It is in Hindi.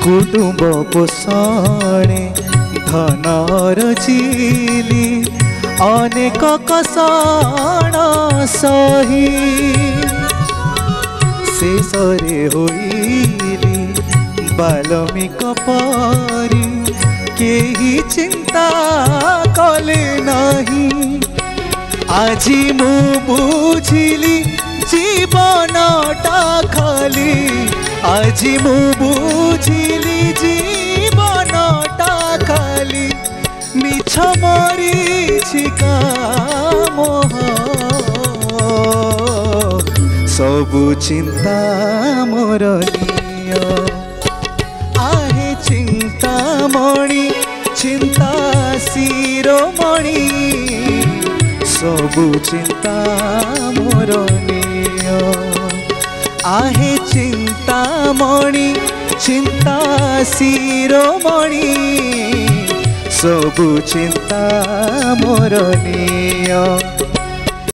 कुटुंब पोषणे धनर झिली अनेक कषण सही शेषरे होइली बाल्मीक परी केही चिंता कले नहीं। आजी मु बुझिली जीवनटा खाली आजी मु बुझिली जीवनटा खाली मिछ मरीचिका मोह सबु चिंता मोर निय। आहे चिंतामणि चिंता शिरोमणि सबु चिंता मोर निय। आहे चिंतामणि चिंता शिरोमणि सबु चिंता मोर निय।